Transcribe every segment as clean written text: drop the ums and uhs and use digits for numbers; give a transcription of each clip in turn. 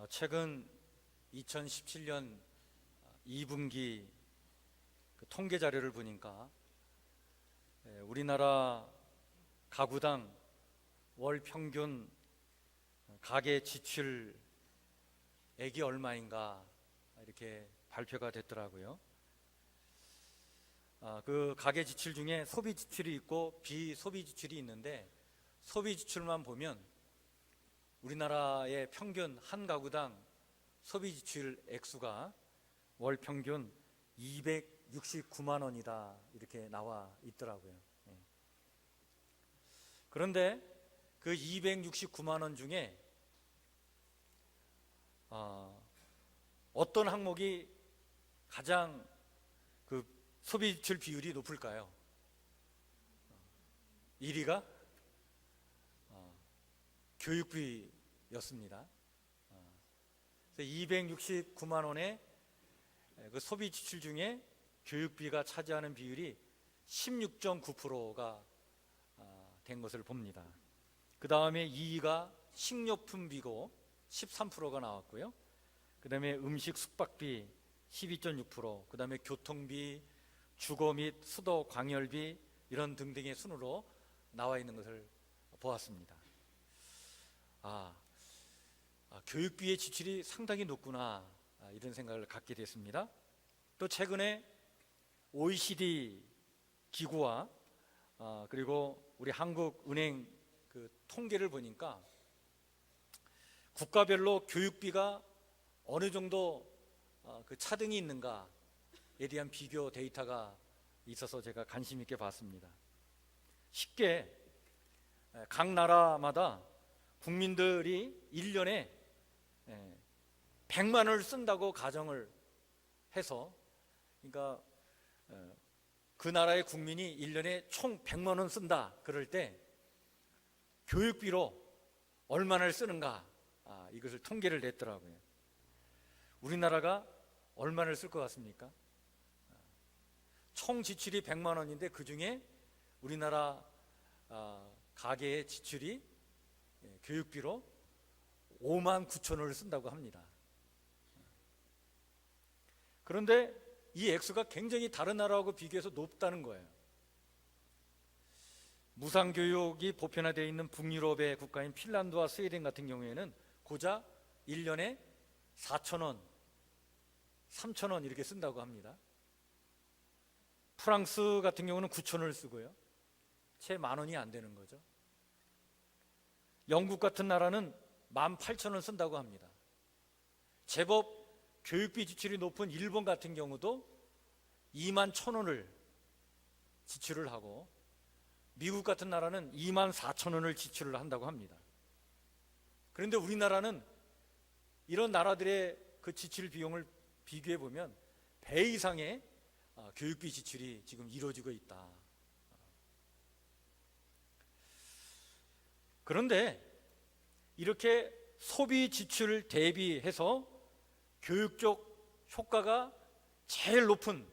최근 2017년 2분기 통계 자료를 보니까 우리나라 가구당 월 평균 가계 지출액이 얼마인가 이렇게 발표가 됐더라고요. 그 가계 지출 중에 소비 지출이 있고 비소비 지출이 있는데, 소비 지출만 보면 우리나라의 평균 한 가구당 소비 지출 액수가 월 평균 269만 원이다 이렇게 나와 있더라고요. 그런데 그 269만 원 중에 어떤 항목이 가장 그 소비 지출 비율이 높을까요? 1위가 교육비였습니다. 269만 원의 그 소비 지출 중에 교육비가 차지하는 비율이 16.9%가 된 것을 봅니다. 그 다음에 2위가 식료품비고 13%가 나왔고요. 그 다음에 음식 숙박비 12.6%, 그 다음에 교통비, 주거 및 수도 광열비 이런 등등의 순으로 나와 있는 것을 보았습니다. 교육비의 지출이 상당히 높구나 이런 생각을 갖게 됐습니다. 또 최근에 OECD 기구와 그리고 우리 한국은행 그 통계를 보니까 국가별로 교육비가 어느 정도 그 차등이 있는가에 대한 비교 데이터가 있어서 제가 관심 있게 봤습니다. 쉽게 각 나라마다 국민들이 1년에 100만 원을 쓴다고 가정을 해서, 그러니까 그 나라의 국민이 1년에 총 100만 원 쓴다 그럴 때 교육비로 얼마나 쓰는가 이것을 통계를 냈더라고요. 우리나라가 얼마를 쓸 것 같습니까? 총 지출이 100만 원인데 그 중에 우리나라 가계의 지출이 교육비로 5만 9천 원을 쓴다고 합니다. 그런데 이 액수가 굉장히 다른 나라하고 비교해서 높다는 거예요. 무상교육이 보편화되어 있는 북유럽의 국가인 핀란드와 스웨덴 같은 경우에는 고작 1년에 4천 원, 3천 원 이렇게 쓴다고 합니다. 프랑스 같은 경우는 9천 원을 쓰고요. 채 만 원이 안 되는 거죠. 영국 같은 나라는 18,000원 쓴다고 합니다. 제법 교육비 지출이 높은 일본 같은 경우도 21,000원을 지출을 하고, 미국 같은 나라는 24,000원을 지출을 한다고 합니다. 그런데 우리나라는 이런 나라들의 그 지출 비용을 비교해 보면 배 이상의 교육비 지출이 지금 이루어지고 있다. 그런데 이렇게 소비 지출 대비해서 교육적 효과가 제일 높은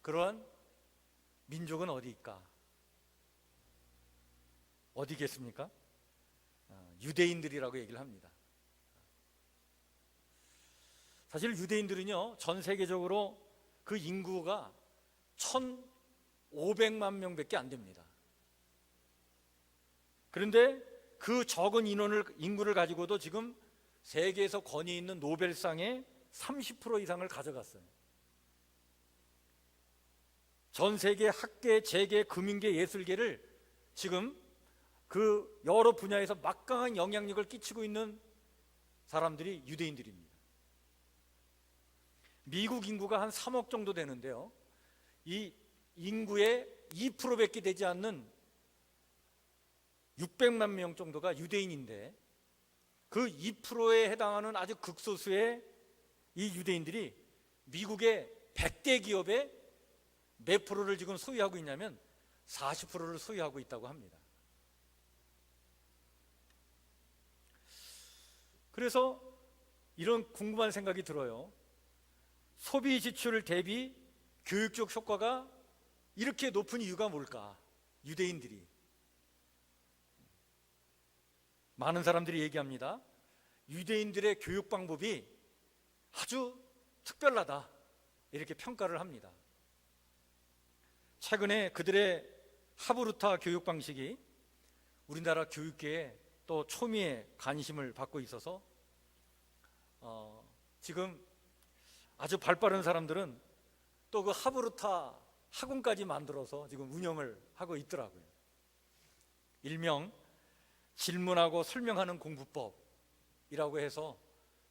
그러한 민족은 어디일까? 어디겠습니까? 유대인들이라고 얘기를 합니다. 사실 유대인들은요, 전 세계적으로 그 인구가 1,500만 명밖에 안 됩니다. 그런데 그 적은 인구를 가지고도 지금 세계에서 권위 있는 노벨상의 30% 이상을 가져갔어요. 전 세계 학계, 재계, 금융계, 예술계를 지금 그 여러 분야에서 막강한 영향력을 끼치고 있는 사람들이 유대인들입니다. 미국 인구가 한 3억 정도 되는데요, 이 인구의 2%밖에 되지 않는 600만 명 정도가 유대인인데, 그 2%에 해당하는 아주 극소수의 이 유대인들이 미국의 100대 기업의 몇 프로를 지금 소유하고 있냐면 40%를 소유하고 있다고 합니다. 그래서 이런 궁금한 생각이 들어요. 소비 지출 대비 교육적 효과가 이렇게 높은 이유가 뭘까? 유대인들이. 많은 사람들이 얘기합니다. 유대인들의 교육 방법이 아주 특별하다, 이렇게 평가를 합니다. 최근에 그들의 하브루타 교육 방식이 우리나라 교육계에 또 초미의 관심을 받고 있어서 지금 아주 발빠른 사람들은 또 그 하브루타 학원까지 만들어서 지금 운영을 하고 있더라고요. 일명 질문하고 설명하는 공부법이라고 해서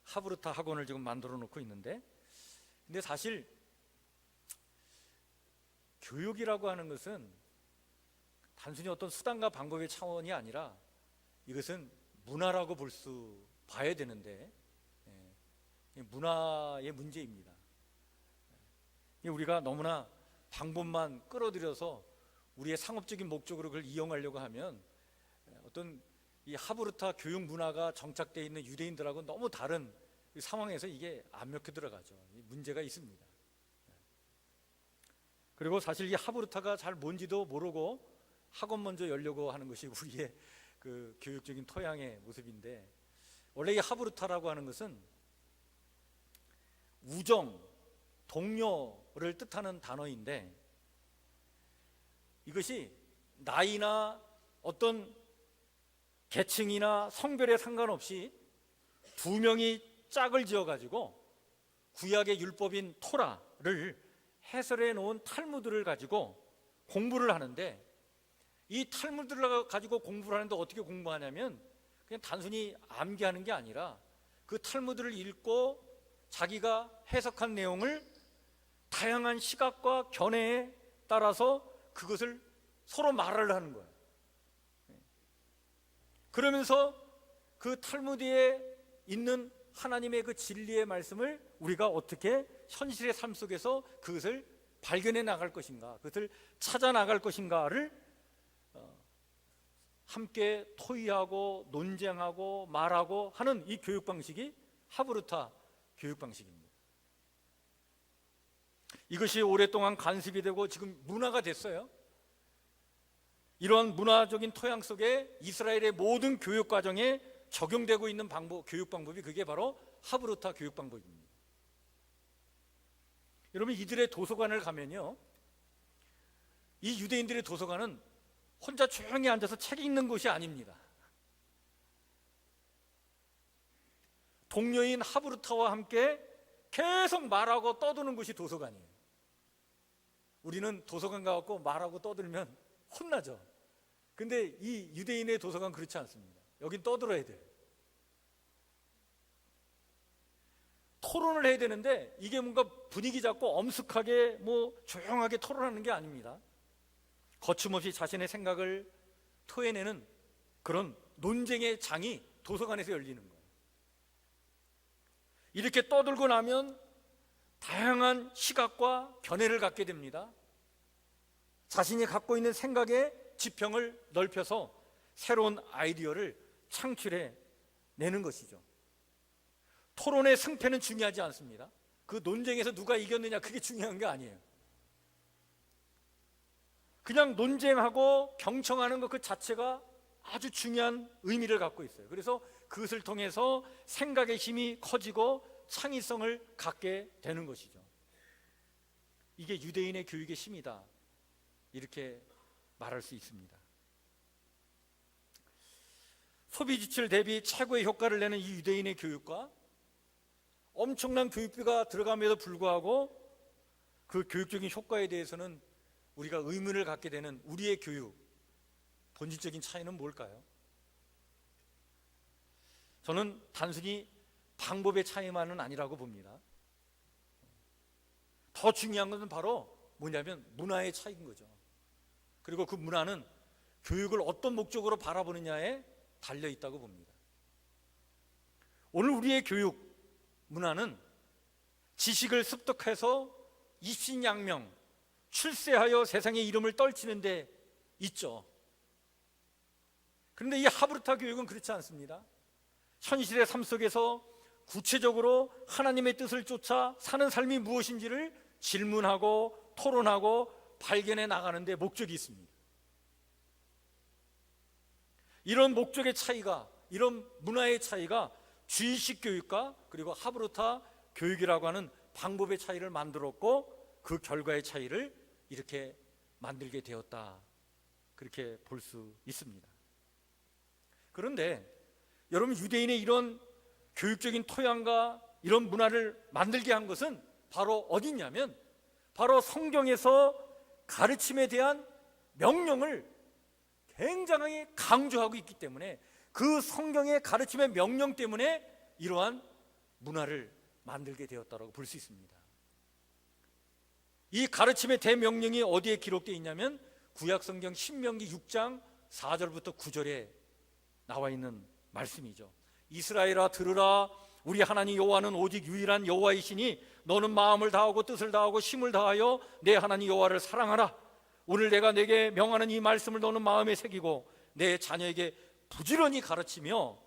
하브루타 학원을 지금 만들어 놓고 있는데, 근데 사실 교육이라고 하는 것은 단순히 어떤 수단과 방법의 차원이 아니라 이것은 문화라고 봐야 되는데, 문화의 문제입니다. 우리가 너무나 방법만 끌어들여서 우리의 상업적인 목적으로 그걸 이용하려고 하면 어떤 이 하브루타 교육 문화가 정착되어 있는 유대인들하고 너무 다른 상황에서 이게 안 먹혀 들어가죠. 문제가 있습니다. 그리고 사실 이 하브루타가 잘 뭔지도 모르고 학원 먼저 열려고 하는 것이 우리의 그 교육적인 토양의 모습인데, 원래 이 하브루타라고 하는 것은 우정, 동료를 뜻하는 단어인데, 이것이 나이나 어떤 계층이나 성별에 상관없이 두 명이 짝을 지어가지고 구약의 율법인 토라를 해설해 놓은 탈무드를 가지고 공부를 하는데, 이 탈무드를 가지고 공부를 하는데 어떻게 공부하냐면 그냥 단순히 암기하는 게 아니라 그 탈무드를 읽고 자기가 해석한 내용을 다양한 시각과 견해에 따라서 그것을 서로 말을 하는 거예요. 그러면서 그 탈무드에 있는 하나님의 그 진리의 말씀을 우리가 어떻게 현실의 삶 속에서 그것을 발견해 나갈 것인가, 그것을 찾아 나갈 것인가를 함께 토의하고 논쟁하고 말하고 하는 이 교육 방식이 하브루타 교육 방식입니다. 이것이 오랫동안 관습이 되고 지금 문화가 됐어요. 이런 문화적인 토양 속에 이스라엘의 모든 교육 과정에 적용되고 있는 교육 방법이 그게 바로 하브루타 교육 방법입니다. 여러분, 이들의 도서관을 가면요, 이 유대인들의 도서관은 혼자 조용히 앉아서 책 읽는 곳이 아닙니다. 동료인 하브루타와 함께 계속 말하고 떠드는 곳이 도서관이에요. 우리는 도서관 가서 말하고 떠들면 혼나죠. 근데 이 유대인의 도서관 그렇지 않습니다. 여긴 떠들어야 돼요. 토론을 해야 되는데 이게 뭔가 분위기 잡고 엄숙하게 조용하게 토론하는 게 아닙니다. 거침없이 자신의 생각을 토해내는 그런 논쟁의 장이 도서관에서 열리는 거예요. 이렇게 떠들고 나면 다양한 시각과 견해를 갖게 됩니다. 자신이 갖고 있는 생각의 지평을 넓혀서 새로운 아이디어를 창출해 내는 것이죠. 토론의 승패는 중요하지 않습니다. 그 논쟁에서 누가 이겼느냐, 그게 중요한 게 아니에요. 그냥 논쟁하고 경청하는 것 그 자체가 아주 중요한 의미를 갖고 있어요. 그래서 그것을 통해서 생각의 힘이 커지고 창의성을 갖게 되는 것이죠. 이게 유대인의 교육의 힘이다, 이렇게 말할 수 있습니다. 소비 지출 대비 최고의 효과를 내는 이 유대인의 교육과 엄청난 교육비가 들어감에도 불구하고 그 교육적인 효과에 대해서는 우리가 의문을 갖게 되는 우리의 교육, 본질적인 차이는 뭘까요? 저는 단순히 방법의 차이만은 아니라고 봅니다. 더 중요한 것은 바로 뭐냐면 문화의 차이인 거죠. 그리고 그 문화는 교육을 어떤 목적으로 바라보느냐에 달려 있다고 봅니다. 오늘 우리의 교육 문화는 지식을 습득해서 입신양명, 출세하여 세상의 이름을 떨치는 데 있죠. 그런데 이 하브루타 교육은 그렇지 않습니다. 현실의 삶 속에서 구체적으로 하나님의 뜻을 쫓아 사는 삶이 무엇인지를 질문하고 토론하고 발견해 나가는 데 목적이 있습니다. 이런 목적의 차이가, 이런 문화의 차이가 주의식 교육과 그리고 하브루타 교육이라고 하는 방법의 차이를 만들었고 그 결과의 차이를 이렇게 만들게 되었다, 그렇게 볼 수 있습니다. 그런데 여러분, 유대인의 이런 교육적인 토양과 이런 문화를 만들게 한 것은 바로 어디냐면 바로 성경에서 가르침에 대한 명령을 굉장히 강조하고 있기 때문에, 그 성경의 가르침의 명령 때문에 이러한 문화를 만들게 되었다고 볼 수 있습니다. 이 가르침의 대명령이 어디에 기록되어 있냐면 구약성경 신명기 6장 4절부터 9절에 나와 있는 말씀이죠. 이스라엘아 들으라, 우리 하나님 여호와는 오직 유일한 여호와이시니 너는 마음을 다하고 뜻을 다하고 힘을 다하여 내 하나님 여호와를 사랑하라. 오늘 내가 내게 명하는 이 말씀을 너는 마음에 새기고 내 자녀에게 부지런히 가르치며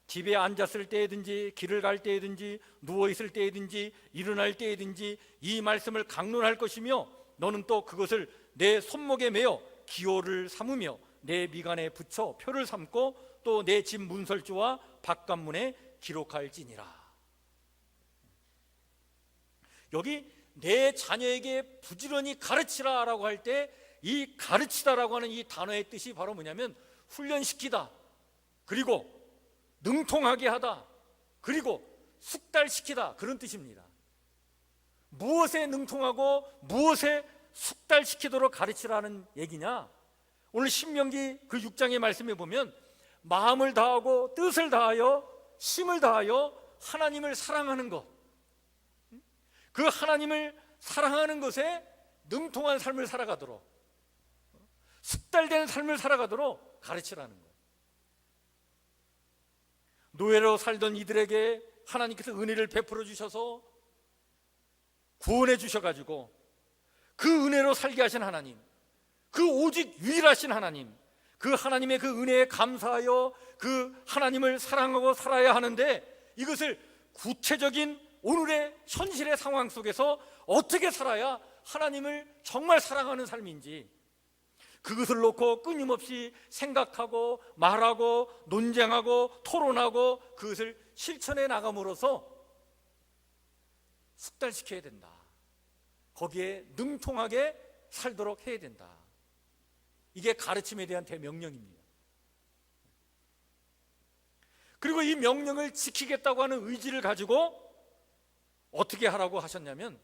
집에 앉았을 때든지 길을 갈 때든지 누워있을 때든지 일어날 때든지 이 말씀을 강론할 것이며 너는 또 그것을 내 손목에 매어 기호를 삼으며 내 미간에 붙여 표를 삼고 또 내 집 문설주와 바깥문에 기록할지니라. 여기 내 자녀에게 부지런히 가르치라 라고 할 때 이 가르치다라고 하는 이 단어의 뜻이 바로 뭐냐면 훈련시키다, 그리고 능통하게 하다, 그리고 숙달시키다, 그런 뜻입니다. 무엇에 능통하고 무엇에 숙달시키도록 가르치라는 얘기냐? 오늘 신명기 그 6장의 말씀에 보면 마음을 다하고 뜻을 다하여 힘을 다하여 하나님을 사랑하는 것, 그 하나님을 사랑하는 것에 능통한 삶을 살아가도록, 숙달된 삶을 살아가도록 가르치라는 거예요. 노예로 살던 이들에게 하나님께서 은혜를 베풀어 주셔서 구원해 주셔가지고 그 은혜로 살게 하신 하나님, 그 오직 유일하신 하나님, 그 하나님의 그 은혜에 감사하여 그 하나님을 사랑하고 살아야 하는데, 이것을 구체적인 오늘의 현실의 상황 속에서 어떻게 살아야 하나님을 정말 사랑하는 삶인지, 그것을 놓고 끊임없이 생각하고 말하고 논쟁하고 토론하고 그것을 실천해 나감으로써 숙달시켜야 된다. 거기에 능통하게 살도록 해야 된다. 이게 가르침에 대한 대명령입니다. 그리고 이 명령을 지키겠다고 하는 의지를 가지고 어떻게 하라고 하셨냐면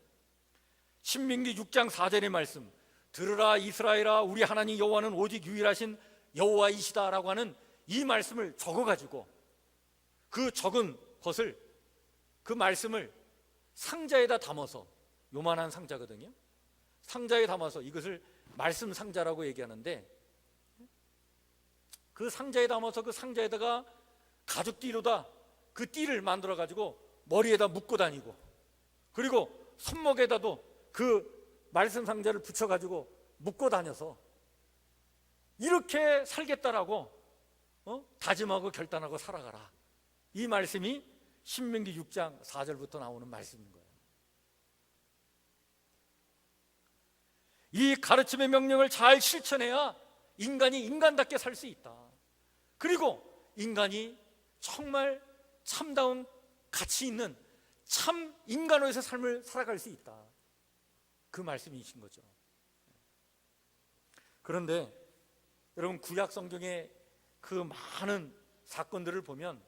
신명기 6장 4절의 말씀, 들으라 이스라엘아, 우리 하나님 여호와는 오직 유일하신 여호와이시다 라고 하는 이 말씀을 적어가지고 그 적은 것을, 그 말씀을 상자에다 담아서, 요만한 상자거든요. 상자에 담아서 이것을 말씀 상자라고 얘기하는데, 그 상자에 담아서 그 상자에다가 가죽 띠로다 그 띠를 만들어 가지고 머리에다 묶고 다니고, 그리고 손목에다도 그 말씀 상자를 붙여가지고 묶고 다녀서 이렇게 살겠다라고 다짐하고 결단하고 살아가라. 이 말씀이 신명기 6장 4절부터 나오는 말씀인 거예요. 이 가르침의 명령을 잘 실천해야 인간이 인간답게 살 수 있다. 그리고 인간이 정말 참다운 가치 있는 참 인간으로서 삶을 살아갈 수 있다. 그 말씀이신 거죠. 그런데 여러분, 구약 성경의 그 많은 사건들을 보면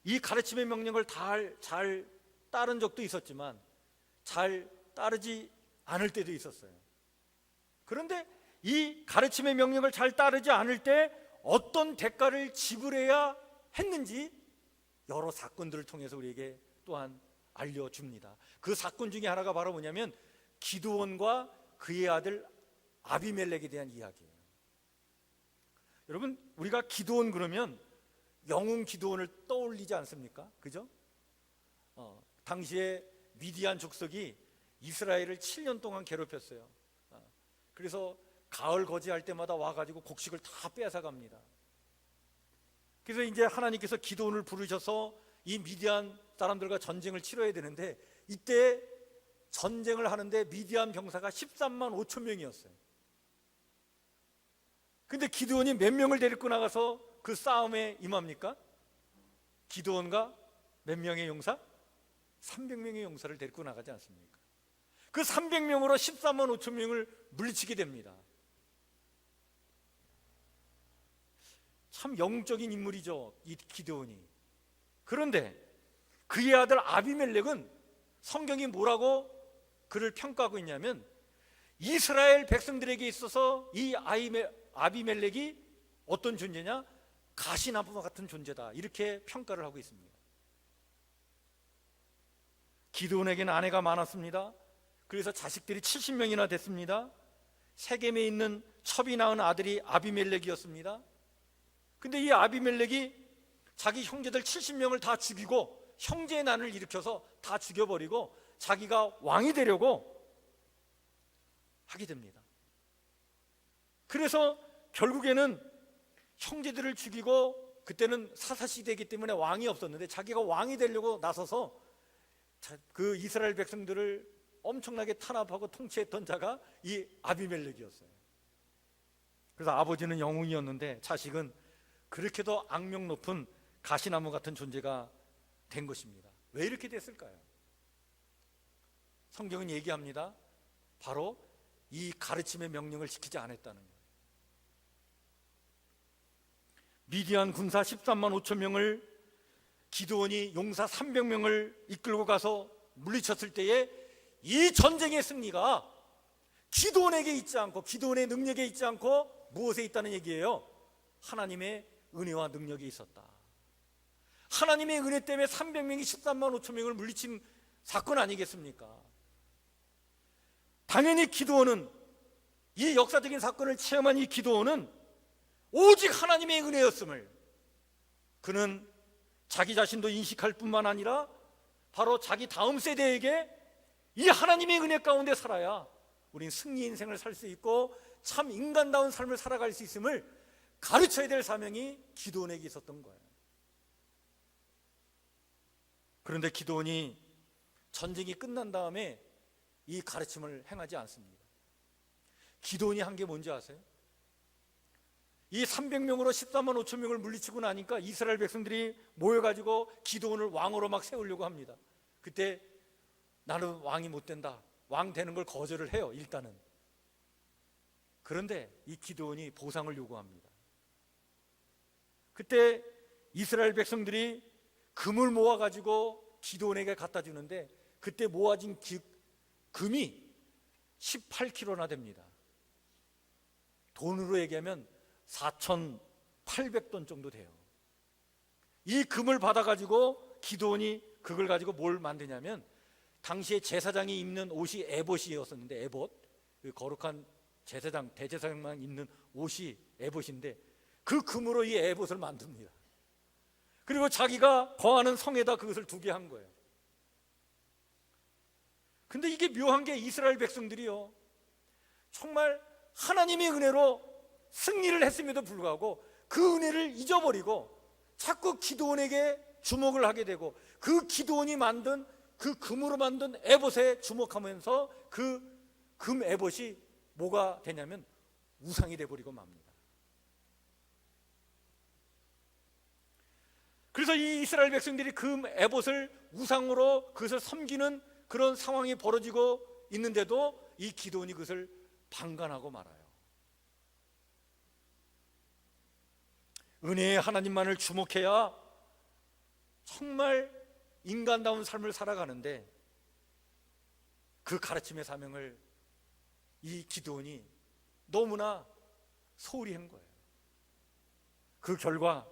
이 가르침의 명령을 잘 따른 적도 있었지만 잘 따르지 않을 때도 있었어요. 그런데 이 가르침의 명령을 잘 따르지 않을 때 어떤 대가를 지불해야 했는지 여러 사건들을 통해서 우리에게 또한 알려줍니다. 그 사건 중에 하나가 바로 뭐냐면 기드온과 그의 아들 아비멜렉에 대한 이야기예요. 여러분, 우리가 기드온 그러면 영웅 기드온을 떠올리지 않습니까? 그죠? 당시에 미디안 족속이 이스라엘을 7년 동안 괴롭혔어요. 그래서 가을 거지할 때마다 와가지고 곡식을 다 뺏어갑니다. 그래서 이제 하나님께서 기드온을 부르셔서 이 미디안 사람들과 전쟁을 치러야 되는데, 이때 전쟁을 하는데 미디안 병사가 13만 5천 명이었어요. 근데 기드온이 몇 명을 데리고 나가서 그 싸움에 임합니까? 기드온과 몇 명의 용사? 300명의 용사를 데리고 나가지 않습니까? 그 300명으로 14만 5천 명을 물리치게 됩니다. 참 영적인 인물이죠, 이 기드온이. 그런데 그의 아들 아비멜렉은 성경이 뭐라고 그를 평가하고 있냐면, 이스라엘 백성들에게 있어서 이 아비멜렉이 어떤 존재냐? 가시나무와 같은 존재다, 이렇게 평가를 하고 있습니다. 기드온에게는 아내가 많았습니다. 그래서 자식들이 70명이나 됐습니다. 세겜에 있는 첩이 낳은 아들이 아비멜렉이었습니다. 근데 이 아비멜렉이 자기 형제들 70명을 다 죽이고 형제의 난을 일으켜서 다 죽여버리고 자기가 왕이 되려고 하게 됩니다. 그래서 결국에는 형제들을 죽이고, 그때는 사사시대이기 때문에 왕이 없었는데 자기가 왕이 되려고 나서서 그 이스라엘 백성들을 엄청나게 탄압하고 통치했던 자가 이 아비멜렉이었어요. 그래서 아버지는 영웅이었는데 자식은 그렇게도 악명 높은 가시나무 같은 존재가 된 것입니다. 왜 이렇게 됐을까요? 성경은 얘기합니다. 바로 이 가르침의 명령을 지키지 않았다는 거예요. 미디안 군사 13만 5천 명을 기드온이 용사 300명을 이끌고 가서 물리쳤을 때에 이 전쟁의 승리가 기드온에게 있지 않고, 기드온의 능력에 있지 않고 무엇에 있다는 얘기예요? 하나님의 은혜와 능력이 있었다. 하나님의 은혜 때문에 300명이 13만 5천 명을 물리친 사건 아니겠습니까? 당연히 기드온은, 이 역사적인 사건을 체험한 이 기드온은 오직 하나님의 은혜였음을 그는 자기 자신도 인식할 뿐만 아니라 바로 자기 다음 세대에게 이 하나님의 은혜 가운데 살아야 우린 승리 인생을 살 수 있고 참 인간다운 삶을 살아갈 수 있음을 가르쳐야 될 사명이 기드온에게 있었던 거예요. 그런데 기드온이 전쟁이 끝난 다음에 이 가르침을 행하지 않습니다. 기드온이 한 게 뭔지 아세요? 이 300명으로 14만 5천 명을 물리치고 나니까 이스라엘 백성들이 모여가지고 기드온을 왕으로 막 세우려고 합니다. 그때 나는 왕이 못 된다, 왕 되는 걸 거절을 해요, 일단은. 그런데 이 기드온이 보상을 요구합니다. 그때 이스라엘 백성들이 금을 모아가지고 기드온에게 갖다 주는데, 그때 모아진 금이 18kg나 됩니다. 돈으로 얘기하면 4,800돈 정도 돼요. 이 금을 받아가지고 기드온이 그걸 가지고 뭘 만드냐면, 당시에 제사장이 입는 옷이 에봇이었었는데, 에봇, 그 거룩한 제사장, 대제사장만 입는 옷이 에봇인데 그 금으로 이 에봇을 만듭니다. 그리고 자기가 거하는 성에다 그것을 두게 한 거예요. 근데 이게 묘한 게, 이스라엘 백성들이요, 정말 하나님의 은혜로 승리를 했음에도 불구하고 그 은혜를 잊어버리고 자꾸 기드온에게 주목을 하게 되고, 그 기드온이 만든 그 금으로 만든 에봇에 주목하면서 그 금 에봇이 뭐가 되냐면 우상이 되어버리고 맙니다. 그래서 이 이스라엘 백성들이 금 에봇을 우상으로 그것을 섬기는 그런 상황이 벌어지고 있는데도 이 기드온이 그것을 방관하고 말아요. 은혜의 하나님만을 주목해야 정말 인간다운 삶을 살아가는데, 그 가르침의 사명을 이 기드온이 너무나 소홀히 한 거예요. 그 결과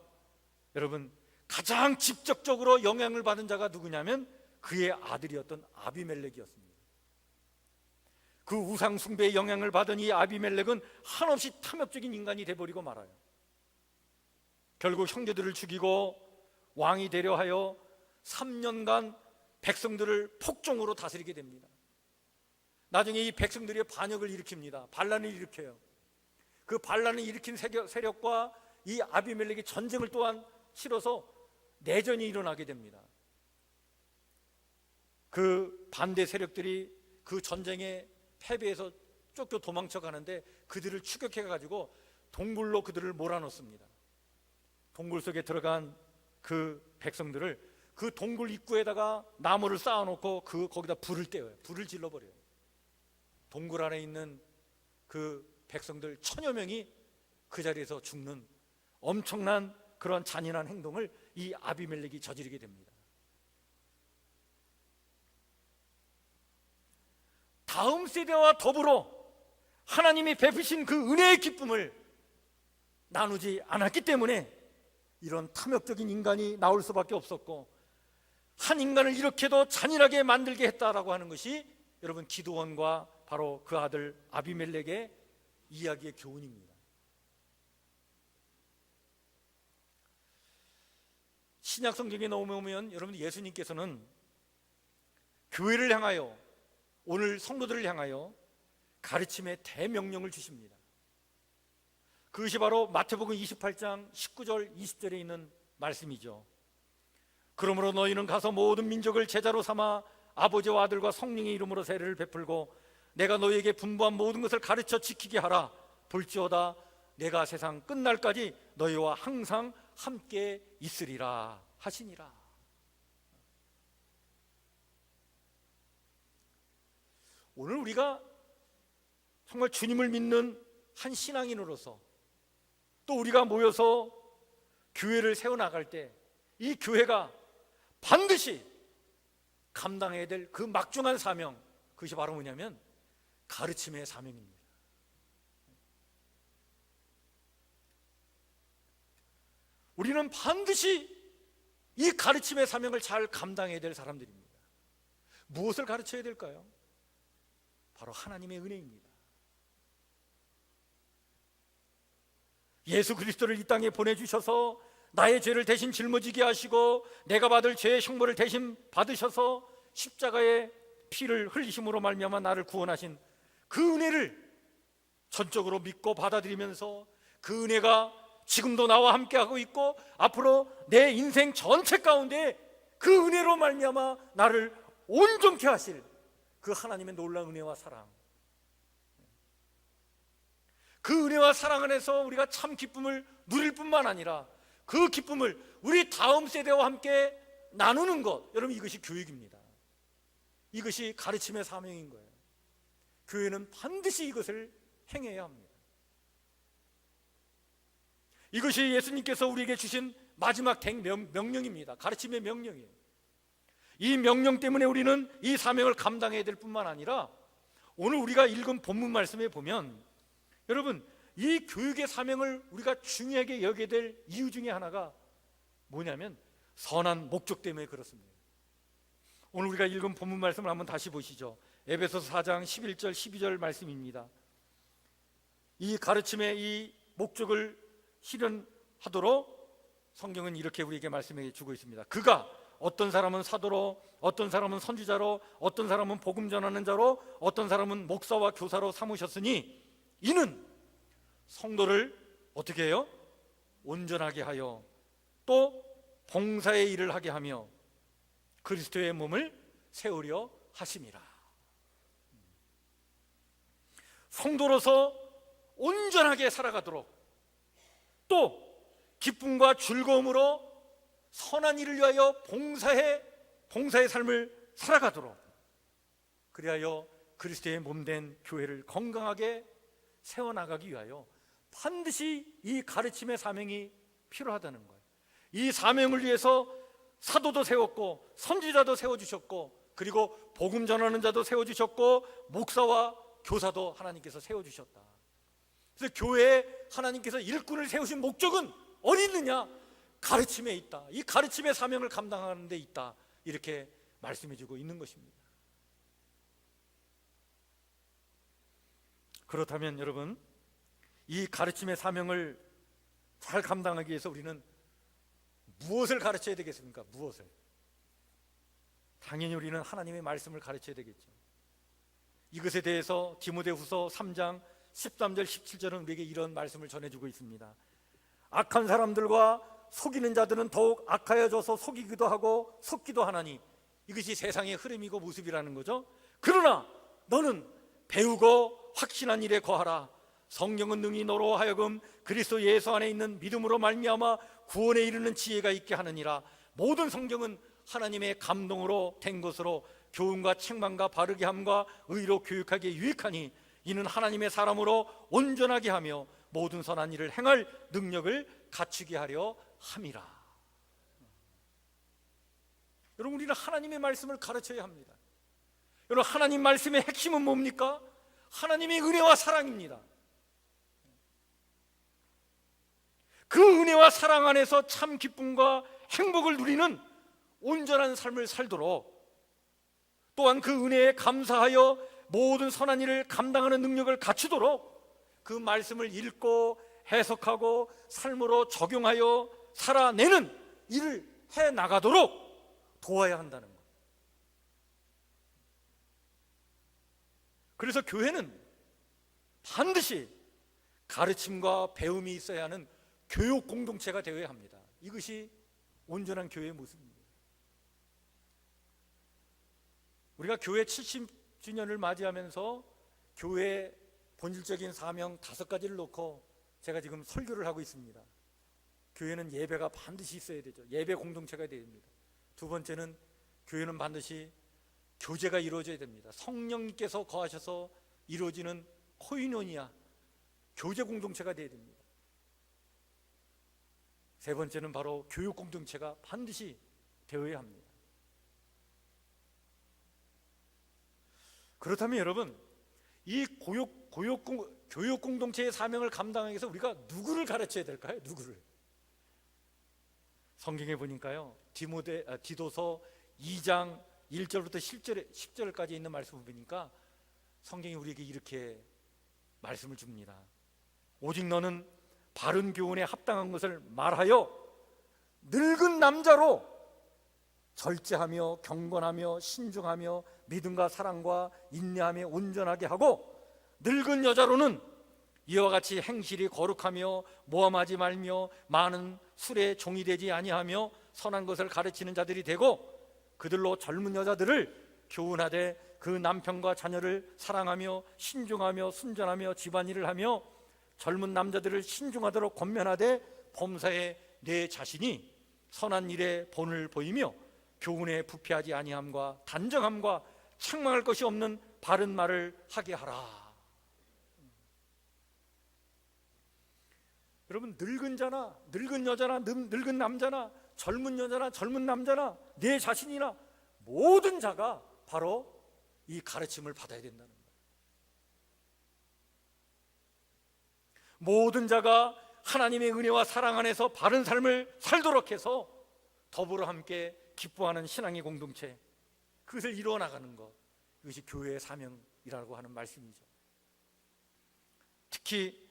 여러분, 가장 직접적으로 영향을 받은 자가 누구냐면 그의 아들이었던 아비멜렉이었습니다. 그 우상 숭배의 영향을 받은 이 아비멜렉은 한없이 탐욕적인 인간이 되어버리고 말아요. 결국 형제들을 죽이고 왕이 되려 하여 3년간 백성들을 폭정으로 다스리게 됩니다. 나중에 이 백성들이 반역을 일으킵니다. 반란을 일으켜요. 그 반란을 일으킨 세력과 이 아비멜렉이 전쟁을 또한 치러서 내전이 일어나게 됩니다. 그 반대 세력들이 그 전쟁에 패배해서 쫓겨 도망쳐 가는데 그들을 추격해 가지고 동굴로 그들을 몰아넣습니다. 동굴 속에 들어간 그 백성들을 그 동굴 입구에다가 나무를 쌓아놓고 거기다 불을 떼어요. 불을 질러버려요. 동굴 안에 있는 그 백성들 1000여 명이 그 자리에서 죽는 엄청난 그런 잔인한 행동을 이 아비멜렉이 저지르게 됩니다. 다음 세대와 더불어 하나님이 베푸신 그 은혜의 기쁨을 나누지 않았기 때문에 이런 탐욕적인 인간이 나올 수밖에 없었고, 한 인간을 이렇게도 잔인하게 만들게 했다라고 하는 것이 여러분 기드온과 바로 그 아들 아비멜렉의 이야기의 교훈입니다. 신약 성경에 넘어오면 여러분 예수님께서는 교회를 향하여, 오늘 성도들을 향하여 가르침의 대명령을 주십니다. 그것이 바로 마태복음 28장 19절 20절에 있는 말씀이죠. 그러므로 너희는 가서 모든 민족을 제자로 삼아 아버지와 아들과 성령의 이름으로 세례를 베풀고 내가 너희에게 분부한 모든 것을 가르쳐 지키게 하라. 볼지어다 내가 세상 끝날까지 너희와 항상 함께 있으리라 하시니라. 오늘 우리가 정말 주님을 믿는 한 신앙인으로서, 또 우리가 모여서 교회를 세워나갈 때 이 교회가 반드시 감당해야 될 그 막중한 사명, 그것이 바로 뭐냐면 가르침의 사명입니다. 우리는 반드시 이 가르침의 사명을 잘 감당해야 될 사람들입니다. 무엇을 가르쳐야 될까요? 바로 하나님의 은혜입니다. 예수 그리스도를 이 땅에 보내주셔서 나의 죄를 대신 짊어지게 하시고 내가 받을 죄의 형벌을 대신 받으셔서 십자가의 피를 흘리심으로 말미암아 나를 구원하신 그 은혜를 전적으로 믿고 받아들이면서 그 은혜가 지금도 나와 함께하고 있고 앞으로 내 인생 전체 가운데 그 은혜로 말미암아 나를 온전케 하실 그 하나님의 놀라운 은혜와 사랑, 그 은혜와 사랑 안에서 우리가 참 기쁨을 누릴 뿐만 아니라 그 기쁨을 우리 다음 세대와 함께 나누는 것, 여러분 이것이 교육입니다. 이것이 가르침의 사명인 거예요. 교회는 반드시 이것을 행해야 합니다. 이것이 예수님께서 우리에게 주신 마지막 명령입니다. 가르침의 명령이에요. 이 명령 때문에 우리는 이 사명을 감당해야 될 뿐만 아니라 오늘 우리가 읽은 본문 말씀에 보면 여러분 이 교육의 사명을 우리가 중요하게 여겨야 될 이유 중에 하나가 뭐냐면 선한 목적 때문에 그렇습니다. 오늘 우리가 읽은 본문 말씀을 한번 다시 보시죠. 에베소서 4장 11절 12절 말씀입니다. 이 가르침의 이 목적을 실현하도록 성경은 이렇게 우리에게 말씀해 주고 있습니다. 그가 어떤 사람은 사도로, 어떤 사람은 선지자로, 어떤 사람은 복음 전하는 자로, 어떤 사람은 목사와 교사로 삼으셨으니 이는 성도를 어떻게 해요? 온전하게 하여 또 봉사의 일을 하게 하며 그리스도의 몸을 세우려 하심이라. 성도로서 온전하게 살아가도록 또 기쁨과 즐거움으로 선한 일을 위하여 봉사의 삶을 살아가도록, 그리하여 그리스도의 몸된 교회를 건강하게 세워나가기 위하여 반드시 이 가르침의 사명이 필요하다는 거예요. 이 사명을 위해서 사도도 세웠고 선지자도 세워주셨고 그리고 복음 전하는 자도 세워주셨고 목사와 교사도 하나님께서 세워주셨다. 그래서 교회에 하나님께서 일꾼을 세우신 목적은 어디 있느냐? 가르침에 있다. 이 가르침의 사명을 감당하는 데 있다. 이렇게 말씀해주고 있는 것입니다. 그렇다면 여러분, 이 가르침의 사명을 잘 감당하기 위해서 우리는 무엇을 가르쳐야 되겠습니까? 무엇을? 당연히 우리는 하나님의 말씀을 가르쳐야 되겠죠. 이것에 대해서 디모데후서 3장 13절 17절은 우리에게 이런 말씀을 전해주고 있습니다. 악한 사람들과 속이는 자들은 더욱 악하여져서 속이기도 하고 속기도 하나니 이것이 세상의 흐름이고 모습이라는 거죠. 그러나 너는 배우고 확신한 일에 거하라. 성령은 능히 너로 하여금 그리스도 예수 안에 있는 믿음으로 말미암아 구원에 이르는 지혜가 있게 하느니라. 모든 성경은 하나님의 감동으로 된 것으로 교훈과 책망과 바르게 함과 의로 교육하기에 유익하니 이는 하나님의 사람으로 온전하게 하며 모든 선한 일을 행할 능력을 갖추게 하려 함이라. 여러분, 우리는 하나님의 말씀을 가르쳐야 합니다. 여러분, 하나님 말씀의 핵심은 뭡니까? 하나님의 은혜와 사랑입니다. 그 은혜와 사랑 안에서 참 기쁨과 행복을 누리는 온전한 삶을 살도록, 또한 그 은혜에 감사하여 모든 선한 일을 감당하는 능력을 갖추도록 그 말씀을 읽고 해석하고 삶으로 적용하여 살아내는 일을 해나가도록 도와야 한다는 것. 그래서 교회는 반드시 가르침과 배움이 있어야 하는 교육 공동체가 되어야 합니다. 이것이 온전한 교회의 모습입니다. 우리가 교회 70주년을 맞이하면서 교회의 본질적인 사명 5가지를 놓고 제가 지금 설교를 하고 있습니다. 교회는 예배가 반드시 있어야 되죠. 예배 공동체가 되어야 됩니다. 두 번째는 교회는 반드시 교제가 이루어져야 됩니다. 성령님께서 거하셔서 이루어지는 코이노니아, 교제 공동체가 되어야 됩니다. 세 번째는 바로 교육 공동체가 반드시 되어야 합니다. 그렇다면 여러분, 이 교육 공동체의 사명을 감당하기 위해서 우리가 누구를 가르쳐야 될까요? 누구를? 성경에 보니까요, 디도서 2장 1절부터 10절까지 있는 말씀을 보니까 성경이 우리에게 이렇게 말씀을 줍니다. 오직 너는 바른 교훈에 합당한 것을 말하여 늙은 남자로 절제하며 경건하며 신중하며 믿음과 사랑과 인내하며 온전하게 하고, 늙은 여자로는 이와 같이 행실이 거룩하며 모함하지 말며 많은 술에 종이 되지 아니하며 선한 것을 가르치는 자들이 되고, 그들로 젊은 여자들을 교훈하되 그 남편과 자녀를 사랑하며 신중하며 순전하며 집안일을 하며 젊은 남자들을 신중하도록 권면하되 범사에 내 자신이 선한 일에 본을 보이며 교훈에 부패하지 아니함과 단정함과 책망할 것이 없는 바른 말을 하게 하라. 여러분, 늙은 자나 늙은 여자나 늙은 남자나 젊은 여자나 젊은 남자나 내 자신이나 모든 자가 바로 이 가르침을 받아야 된다는 거예요. 모든 자가 하나님의 은혜와 사랑 안에서 바른 삶을 살도록 해서 더불어 함께 기뻐하는 신앙의 공동체, 그것을 이루어 나가는 것, 이것이 교회의 사명이라고 하는 말씀이죠. 특히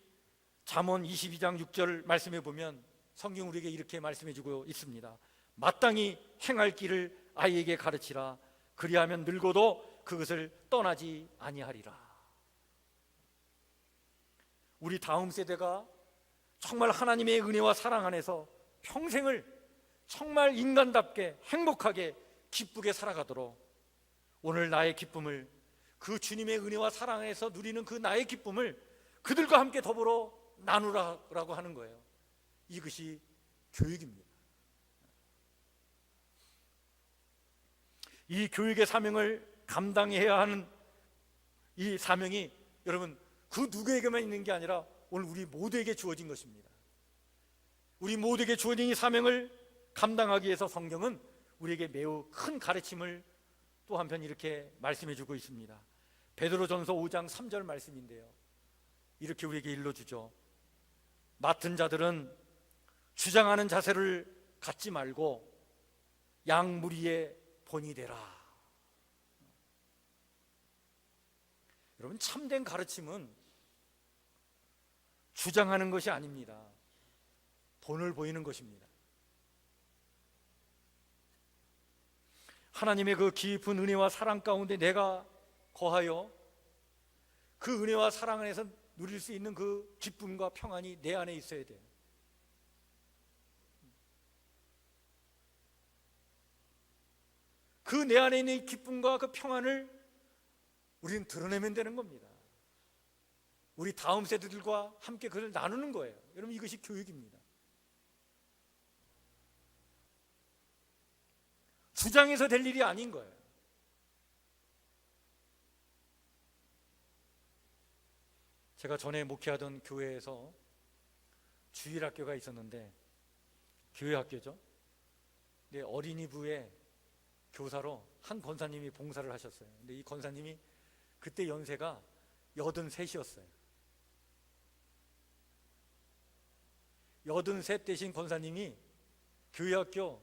잠언 22장 6절 말씀해 보면 성경 우리에게 이렇게 말씀해 주고 있습니다. 마땅히 행할 길을 아이에게 가르치라. 그리하면 늙어도 그것을 떠나지 아니하리라. 우리 다음 세대가 정말 하나님의 은혜와 사랑 안에서 평생을 정말 인간답게 행복하게 기쁘게 살아가도록, 오늘 나의 기쁨을, 그 주님의 은혜와 사랑 안에서 누리는 그 나의 기쁨을 그들과 함께 더불어 나누라고 하는 거예요. 이것이 교육입니다. 이 교육의 사명을 감당해야 하는 이 사명이 여러분 그 누구에게만 있는 게 아니라 오늘 우리 모두에게 주어진 것입니다. 우리 모두에게 주어진 이 사명을 감당하기 위해서 성경은 우리에게 매우 큰 가르침을 또 한편 이렇게 말씀해 주고 있습니다. 베드로전서 5장 3절 말씀인데요, 이렇게 우리에게 일러주죠. 맡은 자들은 주장하는 자세를 갖지 말고 양 무리의 본이 되라. 여러분, 참된 가르침은 주장하는 것이 아닙니다. 본을 보이는 것입니다. 하나님의 그 깊은 은혜와 사랑 가운데 내가 거하여 그 은혜와 사랑 안에서 누릴 수 있는 그 기쁨과 평안이 내 안에 있어야 돼요. 그 내 안에 있는 이 기쁨과 그 평안을 우리는 드러내면 되는 겁니다. 우리 다음 세대들과 함께 그걸 나누는 거예요. 여러분, 이것이 교육입니다. 주장해서 될 일이 아닌 거예요. 제가 전에 목회하던 교회에서 주일학교가 있었는데, 교회 학교죠. 근데 어린이부의 교사로 한 권사님이 봉사를 하셨어요. 근데 이 권사님이 그때 연세가 83이었어요. 83 되신 권사님이 교회 학교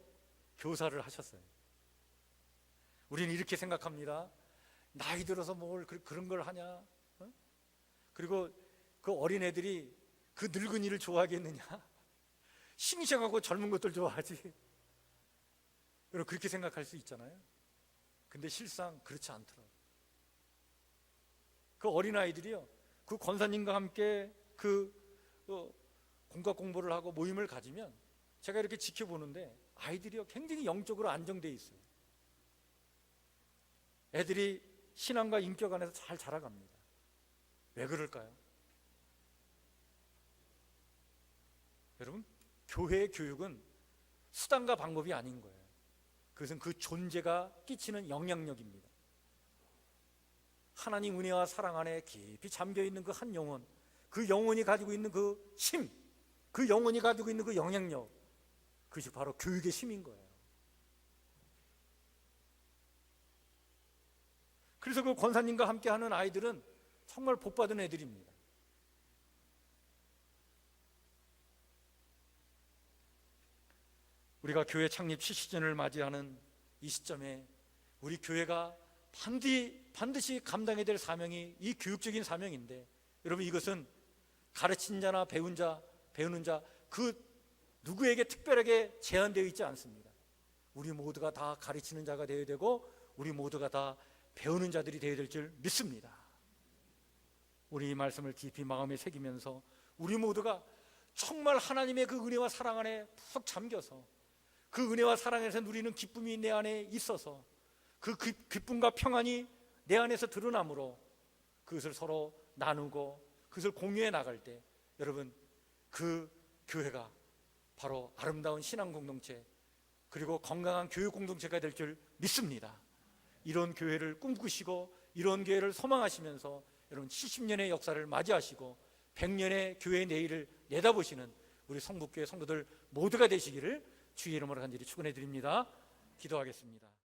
교사를 하셨어요. 우리는 이렇게 생각합니다. 나이 들어서 뭘 그런 걸 하냐? 그리고 그 어린애들이 그 늙은이를 좋아하겠느냐? 싱싱하고 젊은 것들 좋아하지. 여러분, 그렇게 생각할 수 있잖아요. 근데 실상 그렇지 않더라고요. 그 어린아이들이요, 그 권사님과 함께 공과 공부를 하고 모임을 가지면 제가 이렇게 지켜보는데 아이들이요 굉장히 영적으로 안정되어 있어요. 애들이 신앙과 인격 안에서 잘 자라갑니다. 왜 그럴까요? 여러분, 교회의 교육은 수단과 방법이 아닌 거예요. 그것은 그 존재가 끼치는 영향력입니다. 하나님 은혜와 사랑 안에 깊이 잠겨있는 그 한 영혼, 그 영혼이 가지고 있는 그 힘, 그 영혼이 가지고 있는 그 영향력, 그것이 바로 교육의 힘인 거예요. 그래서 그 권사님과 함께하는 아이들은 정말 복받은 애들입니다. 우리가 교회 창립 70주년을 맞이하는 이 시점에 우리 교회가 반드시 감당해야 될 사명이 이 교육적인 사명인데, 여러분, 이것은 가르친 자나 배우는 자 그 누구에게 특별하게 제한되어 있지 않습니다. 우리 모두가 다 가르치는 자가 되어야 되고 우리 모두가 다 배우는 자들이 되어야 될 줄 믿습니다. 우리 이 말씀을 깊이 마음에 새기면서 우리 모두가 정말 하나님의 그 은혜와 사랑 안에 푹 잠겨서 그 은혜와 사랑에서 누리는 기쁨이 내 안에 있어서 그 기쁨과 평안이 내 안에서 드러나므로 그것을 서로 나누고 그것을 공유해 나갈 때, 여러분, 그 교회가 바로 아름다운 신앙 공동체 그리고 건강한 교육 공동체가 될 줄 믿습니다. 이런 교회를 꿈꾸시고 이런 교회를 소망하시면서 여러분 70년의 역사를 맞이하시고 100년의 교회의 내일을 내다보시는 우리 성북교회 성도들 모두가 되시기를 주의 이름으로 간절히 축원해 드립니다. 기도하겠습니다.